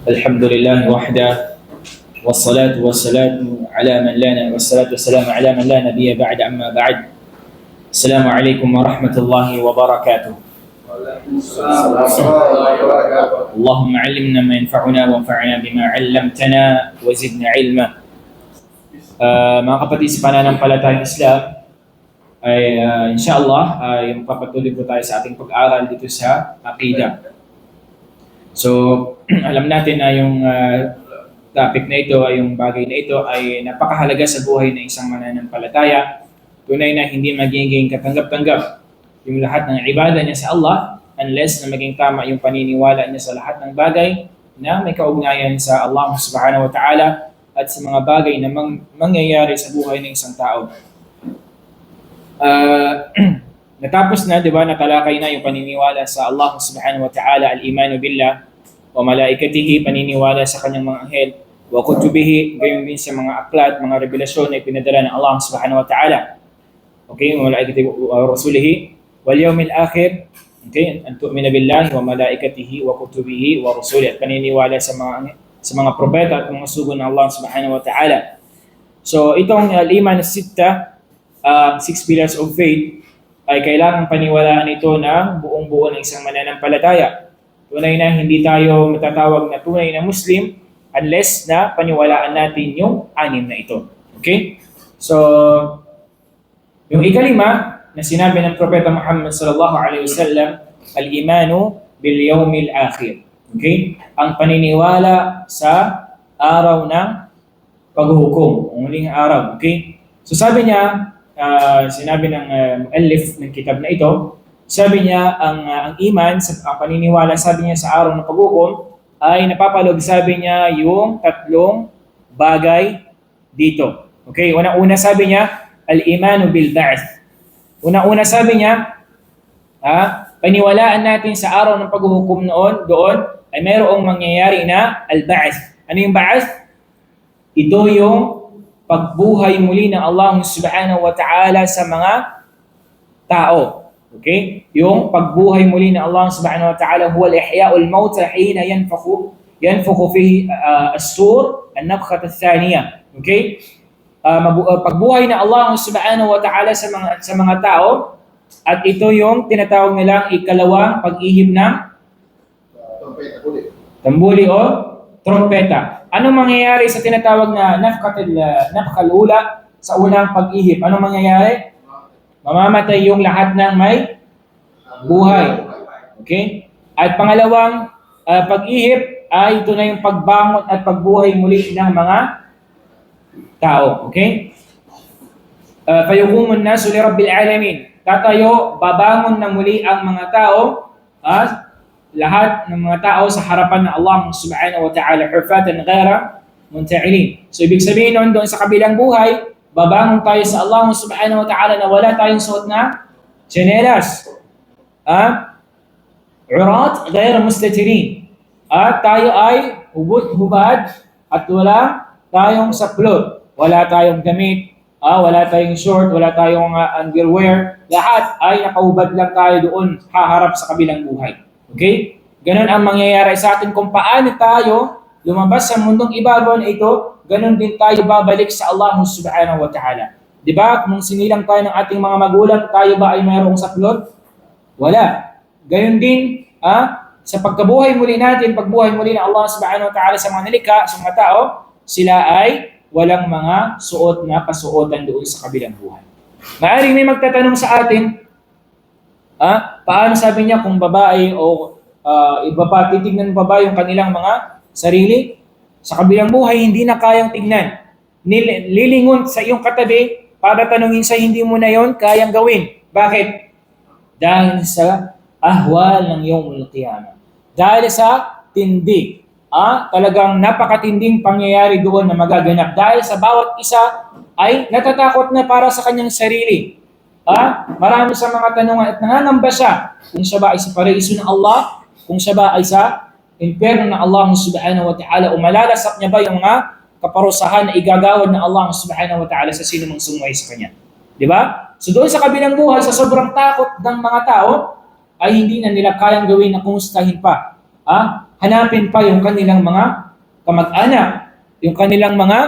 الحمد لله وحده والصلاة والسلام على من لا والصلاة والسلام على من لا نبي بعد أما بعد. السلام عليكم ورحمة الله وبركاته. اللهم علمنا ما ينفعنا وانفعنا بما علمتنا وزدنا علما. Mga kapatid sa pananampalatayang Islam, ay inshallah ay magpapatuloy po tayo sa ating pag-aaral dito sa Aqidah. So, alam natin na yung topic na ito, ay yung bagay na ito ay napakahalaga sa buhay ng isang mananampalataya. Tunay na hindi magiging katanggap-tanggap yung lahat ng ibada niya sa Allah unless na maging tama yung paniniwala niya sa lahat ng bagay na may kaugnayan sa Allah subhanahu wa ta'ala at sa mga bagay na mangyayari sa buhay ng isang tao. Natapos na, di ba, natalakay na yung paniniwala sa Allah subhanahu wa ta'ala, al-imanu billah, wa malaikatihi, paniniwala sa kanyang mga anghel, wa kutubihi, gayon din sa mga aklat, mga revelasyon na ipinadala ng Allah subhanahu wa ta'ala. Okay, wa malaikatihi wa rasulihi, wal yawmil akhir, okay, an tu'mina billahi wa malaikatihi wa kutubihi wa rasulihi, at paniniwala sa mga propeta at mga sugo ng Allah subhanahu wa ta'ala. So, itong al-iman as-sitta, 6 pillars of faith, ay kailangang paniwalaan ito ng buong-buo ng isang mananampalataya. Tunay na hindi tayo matatawag na tunay na Muslim unless na paniwalaan natin yung 6 na ito. Okay? So, yung ikalima na sinabi ng Propeta Muhammad sallallahu alaihi wasallam, al-imanu bil yawmil akhir. Okay? Ang paniniwala sa araw ng paghuhukom, ang huling araw. Okay? So sabi niya, sinabi ng muallif ng kitab na ito, sabi niya ang iman, ang paniniwala, sabi niya sa araw ng paghuhukom ay napapaloob, sabi niya, yung 3 bagay dito. Okay? Una-una sabi niya, al-imanu bil ba'th. Una-una sabi niya, paniwalaan natin sa araw ng paghuhukom doon ay mayroong mangyayari na al-ba'th. Ano yung ba'th? Ito yung pagbuhay muli ng Allah subhanahu wa ta'ala sa mga tao. Okay? Yung pagbuhay muli ng Allah subhanahu wa ta'ala, huwa al-ihya'ul mawta hina yanfukhu fihi as-sur an-nafkhah ath-thaniyah. Okay? Pagbuhay ng Allah subhanahu wa ta'ala sa mga tao, at ito yung tinatawag nilang ikalawang pag-ihip ng tambuli o trompeta. Anong mangyayari sa tinatawag na nafkhal ula, sa unang pag-ihip? Anong mangyayari? Mamamatay yung lahat ng may buhay. Okay? At pangalawang pag-ihip ay ito na yung pagbangon at pagbuhay muli ng mga tao. Okay? Fayuqumun nasu li rabbil alamin. Tatayo, babangon na muli ang mga tao, lahat ng mga tao sa harapan ng Allah subhanahu wa ta'ala, hufatan ghaira munta'ilin. So ibig sabihin noon, doon sa kabilang buhay, babangon tayo sa Allah subhanahu wa ta'ala na wala tayong suot na tsinelas. Urat ghaira mustatirin. At tayo ay hubad at wala tayong saplot. Wala tayong damit, wala tayong short, wala tayong underwear. Lahat ay nakahubad lang tayo doon, haharap sa kabilang buhay. Okay? Ganon ang mangyayari sa atin kung paano tayo lumabas sa mundong ibabaw na ito, ganon din tayo babalik sa Allah subhanahu wa ta'ala. Diba? Kung sinilang tayo ng ating mga magulang, tayo ba ay mayroong saplot? Wala. Ganon din, sa pagkabuhay muli natin, pagbuhay muli ng Allah subhanahu wa ta'ala sa mga nilikha, sa mga tao, sila ay walang mga suot na kasuotan doon sa kabilang buhay. Maaaring may magtatanong sa atin, paano sabi niya kung babae o iba pa, titignan pa ba yung kanilang mga sarili? Sa kabilang buhay, hindi na kayang tignan. Lilingon sa iyong katabi para tanungin sa hindi mo na yon kayang gawin. Bakit? Dahil sa ahwal ng yawmul qiyamah. Dahil sa tindi. Talagang napakatinding pangyayari doon na magaganap. Dahil sa bawat isa ay natatakot na para sa kanyang sarili. Marami sa mga tanungan at nangangamba siya kung siya ba ay sa paraiso ng Allah, kung siya ba ay sa impyerno ng Allah subhanahu wa ta'ala, o malalasak niya ba yung mga kaparusahan na igagawad ng Allah subhanahu wa ta'ala sa sino mang sumuway sa kanya. Di ba? So doon sa kabilang buhay, sa sobrang takot ng mga tao, ay hindi na nila kayang gawin na kumustahin pa hanapin pa yung kanilang mga kamag-anak, yung kanilang mga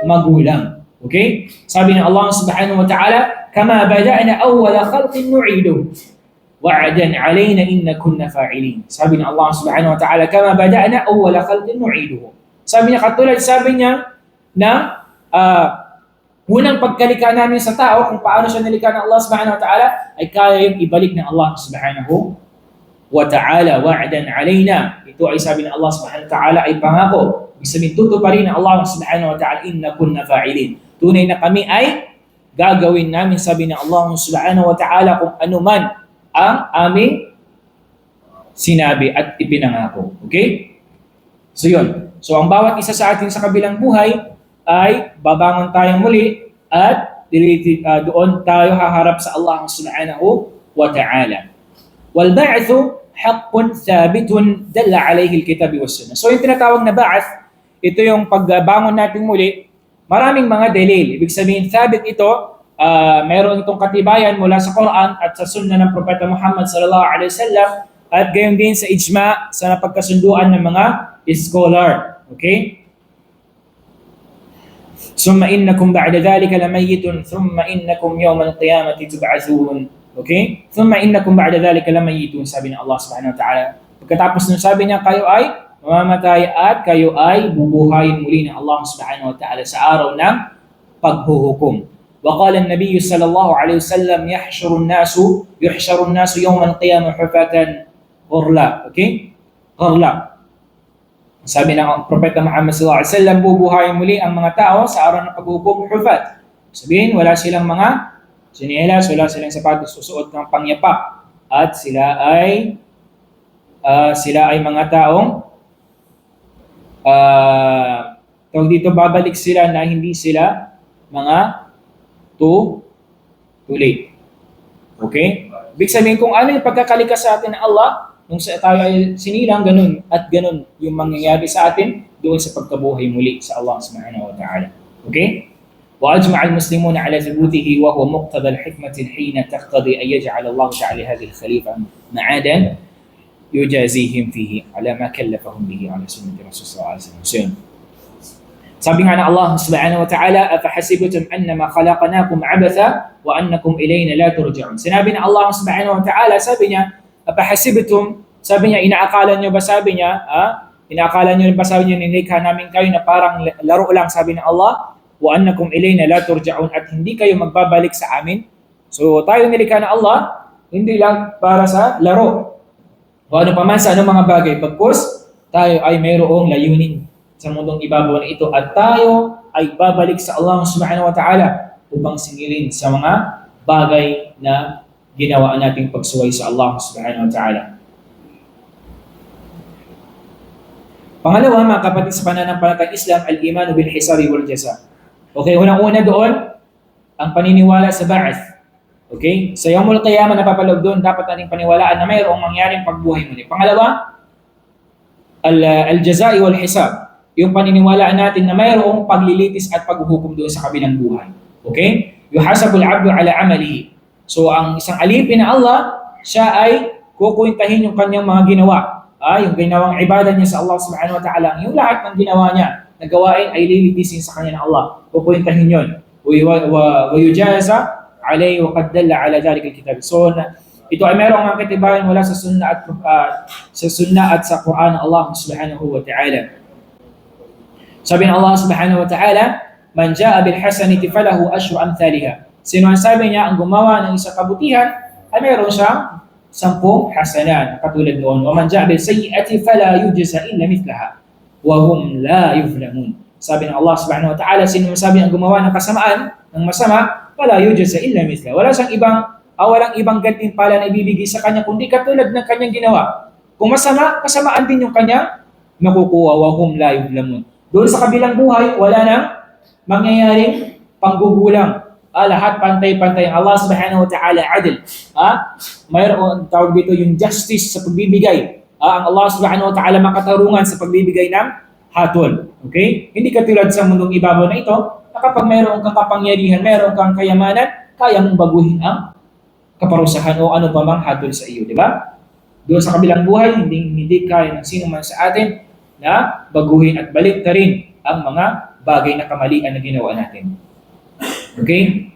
magulang. Okay? Sabi ng Allah subhanahu wa ta'ala, kama bada'na awwala khalqin nu'idu wa'adan 'alaina inna kunna fa'ilin. Sabi ng Allah subhanahu wa ta'ala, kama bada'na awwala khalqin nu'iduhu. Sabi niya, katulad sabi niya na unang pagkalika namin sa tao, kung paano siya nilikha ng Allah subhanahu wa ta'ala, ay kaya yung ibalik ng Allah subhanahu wa ta'ala, wa'adan 'alaina. Ito ay sabi ng Allah subhanahu wa ta'ala ay pangako. Ibig sabihin, tutuparin ng Allah subhanahu wa ta'ala, inna kunna fa'ilin. Tunay na kami ay gagawin namin, sabi ng Allah subhanahu wa ta'ala, kung ano man ang aming sinabi at ipinangako. Okay? So yun. So ang bawat isa sa atin sa kabilang buhay ay babangon tayong muli at doon tayo haharap sa Allah subhanahu wa ta'ala. Wal ba'thu haqqun thabitun dalla alayhi al-kitab was sunnah. So yung tinatawag na ba'ath, ito yung pagbangon natin muli, maraming mga dalil. Ibig sabihin, thabit ito, mayroon itong katibayan mula sa Quran at sa sunnah ng Propeta Muhammad sallallahu alaihi wasallam, at gayon din sa ijma, sa napagkasunduan ng mga scholar. Okay? ثم إنكم بعد ذلك لميت ثم إنكم يوم القيامة تبعثون. Okay? ثم إنكم بعد ذلك لميتون, sabi ng Allah subhanahu wa ta'ala. Pagkatapos nung sabi niya, kayo ay mamamatay at kayo ay bubuhayin muli ng Allah subhanahu wa ta'ala sa araw ng paghuhukom. وقال النبي صلى الله عليه وسلم يحشر الناس يوم القيامة حفاة غرلا. Okay? غرلا. Sabi ng Propeta Muhammad sallallahu alaihi wasallam, bubuhayin muli ang mga tao sa araw ng paghuhukom, hufat. Sabihin, wala silang mga sinelas, wala silang sapatos, susuot ng pangyapak, at sila ay mga taong tawag dito, babalik sila na hindi sila mga tuli. Okay? Ibig sabihin, kung ano yung pagkakalikas sa atin ng Allah, nung tayo ay sinilang, ganun at ganun yung mangyayari sa atin doon sa pagkabuhay muli sa Allah subhanahu wa ta'ala. Okay? وأجمع المسلمون على ثبوته وهو مقتضى الحكمة حين تقتضي أن يجعل الله تعالى هذه الخليفة معادا يجازيهم فيه على ما كلفهم به على سنة رسول صلى الله عليه وسلم. Sabi nga ng Allah subhanahu wa ta'ala, أفحسبتم أنما خلقناكم عبثا وأنكم إلينا لا ترجعون. Sinabi ng Allah subhanahu wa ta'ala, sabi niya, أفحسبتم, sabi niya, inaakala niyo ba, sabi niya, nilikha namin kayo na parang laro lang, sabi ng Allah, wa annakum ilayna la turja'un, at hindi kayo magbabalik sa amin. So tayo nilikha ng Allah, hindi lang para sa laro o ano pa man sa anong mga bagay, pagkus tayo ay mayroong layunin sa mundong ibabaw na ito, at tayo ay babalik sa Allah subhanahu wa ta'ala upang singilin sa mga bagay na ginawa nating pagsuway sa Allah subhanahu wa ta'ala. Pangalawa, mga kapatid sa pananampalatayang Islam, al-imanu bil hisabi wal jaza. Okay, unang-una doon, ang paniniwala sa ba'ath. Okay? Sa Yawmul Qiyamah, napapaloob doon, dapat nating paniwalaan na mayroong mangyaring pagbuhay muli. Pangalawa, al-jaza'i wal hisab. Yung paniniwalaan natin na mayroong paglilitis at paghuhukom doon sa kabilang buhay. Okay? Yuhasabul abdu ala amalihi. So ang isang alipin na Allah, siya ay kukuintahin yung kanyang mga ginawa. Yung ginawang ibadah niya sa Allah subhanahu wa ta'ala. Yung lahat ng ginawa niya na gawain ay lilitisin sa kanya ng Allah. Kukuintahin yun. وَيُجَازَ عَلَيْهِ وَقَدْ دَلَّ عَلَى ذَلِكَ الْكِتَابِ. So ito ay mayroong mga katibayan mula sa sunnah at sa Quran ng Allah subhanahu wa ta'ala. Sabi ng Allah subhanahu wa ta'ala, man jaa bil hasanati falahu ashru amthaliha. Sino ang sabi niya ang gumawa ng isang kabutihan ay mayroon siyang 10 hasanat katulad noon. Wa man jaa bil sayyi'ati fala yujza illa mithlaha wa hum la yuzlamun. Sabi ng Allah subhanahu wa ta'ala, sino ang sabi ang gumawa ng kasamaan, ng masama, fala yujza illa mithlaha. Walang ibang gantimpala na ibibigay sa kanya kundi katulad ng kanyang ginawa. Kung masama, kasamaan din yung kanya makukuha, wa hum la yuzlamun. Doon sa kabilang buhay, wala nang mangyayaring panggugulang. Lahat pantay-pantay. Allah subhanahu wa ta'ala adil. Mayroon tawag dito yung justice sa pagbibigay. Ang Allah subhanahu wa ta'ala makatarungan sa pagbibigay ng hatol. Okay? Hindi katulad sa mundong ibabaw na ito, na kapag mayroon kang kapangyarihan, mayroon kang kayamanan, kaya mong baguhin ang kaparusahan o ano pa mang hatol sa iyo. Di ba? doon sa kabilang buhay, hindi kaya ng sino man sa atin na baguhin at balik rin ang mga bagay na kamalian na ginawa natin. Okay?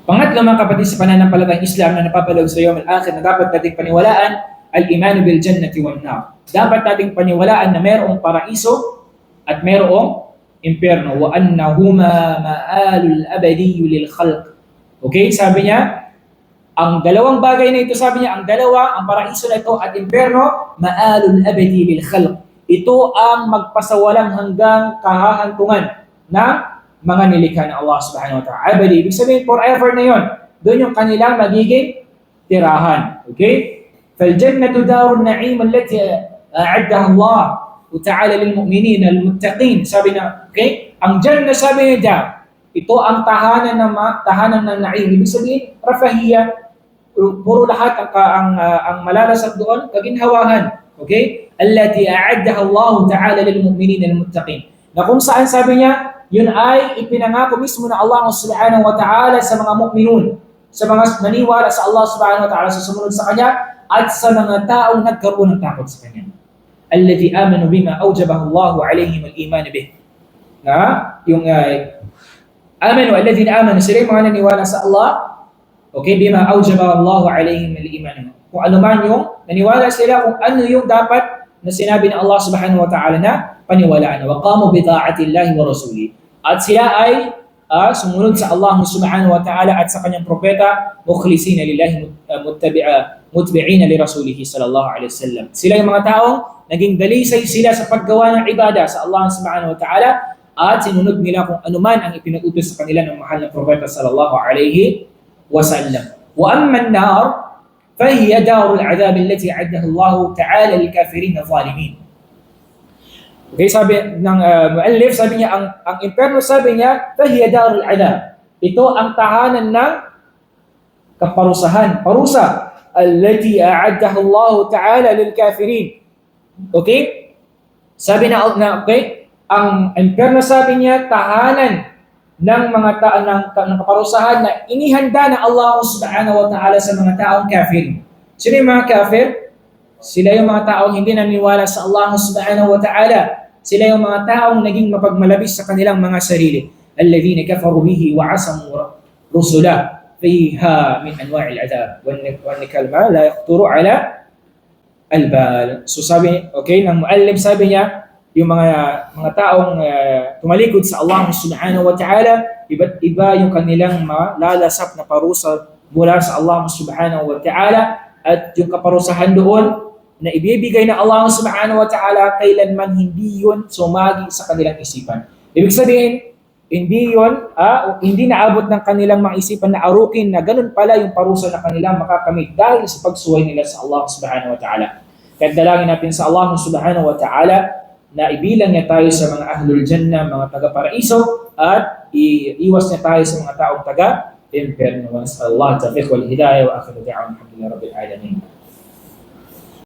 Pangatlo mga kapatid sa pananampalatayang Islam na napapaloob sa Yawm al-Akhir na dapat nating paniwalaan, al-iman bil jannati wan nar. Dapat nating paniwalaan na mayroong paraiso at mayroong impyerno, wa annahuma ma'alul abadiyyu lil khalq. Okay, sabi niya, ang dalawang bagay na ito, sabi niya, ang paraiso na ito at impyerno, ma'alul abadi lil khalq. Ito ang magpasawalang hanggang kahahantungan ng mga nilikha ng Allah subhanahu wa ta'ala. Abadi, ibig sabihin forever na yon. Doon yung kanilang magiging tirahan. Okay? فَالْجَنَّةُ دَارُ النَّعِيمَ الَّتِي أَعَدَّهَا اللَّهُ تعالى للمؤمنين المتقين. Sabi na, okay? Ang Jannah, sabi niya, ito ang tahanan ng na'im. Ibig sabihin, rafahiyya, puro lahat ang malalasap doon, kaginhawahan. Okay? Allati a'addaha Allah ta'ala lilmu'minin almuttaqin. Na kung saan sabi niya, yun ay ipinangako mismo na Allah subhanahu wa ta'ala sa mga mu'minun, sa mga naniwala sa Allah subhanahu wa ta'ala, sa sumunod sa Kanya, at sa mga taong nagkaroon ng takot sa Kanya. Alladhi amanu bima awjabahu Allah alayhim al-iman bih. Na yung alladhina amanu, sila yung mga naniwala sa Allah, okay, bima awjabahu Allah alayhim al-iman. Kung ano man yung naniwala sila kung ano yung dapat na sinabi ng Allah subhanahu wa ta'ala na paniwalaan. Wa qamu bi ta'atillahi wa rasuli. At sila ay sumunod sa Allah subhanahu wa ta'ala at sa kanyang propeta, mukhlisina lillahi mutbi'ina li rasulihi sallallahu alaihi wasallam. Sila yung mga taong naging dalisay sila sa paggawa ng ibada sa Allah subhanahu wa ta'ala at sinunod nila kung ano man ang ipinag-utos sa kanila ng mahal na propeta sallallahu alaihi wasallam. Wa amma an-nar فهي دار العذاب التي أعدها الله تعالى للكافرين الظالمين. Okay, sabi ng muallif, sabi niya ang impyerno, sabi niya, فهي دار العذاب. Ito ang tahanan ng kaparusahan, parusa, التي أعدها الله تعالى للكافرين. Okay? Sabi na okay, ang impyerno, sabi niya, tahanan ng mga ng kaparusahan na inihanda na Allah subhanahu wa ta'ala sa mga taong kafir. Sino yung mga kafir? Sila yung mga taong hindi naniniwala sa Allah subhanahu wa ta'ala. Sila yung mga taong naging mapagmalabis sa kanilang mga sarili. Alladhina kafaru bihi wa asamu rusula fiha min anwa'il adab. Wan kalma la yaqturu ala albal. So sabi, okay, ng muallim, sabi niya, yung mga taong tumalikod sa Allah subhanahu wa ta'ala, iba't iba yung kanilang malalasap na parusa mula sa Allah subhanahu wa ta'ala, at yung kaparusahan doon na ibibigay ng Allah subhanahu wa ta'ala, kailanman hindi yun sumagi sa kanilang isipan. Ibig sabihin, hindi naabot ng kanilang mga isipan na arukin na ganun pala yung parusa na kanilang makakamit dahil sa pagsuway nila sa Allah subhanahu wa ta'ala. Kaya dalangin natin sa Allah subhanahu wa ta'ala na ibilang niya tayo sa mga ahlul jannah, mga taga-paraiso, at iwas niya tayo sa mga taong taga-impyerno. Wa nas'alullah at-tawfiq wal hidayah wa akhiru da'wana alhamdulillahi rabbil alamin.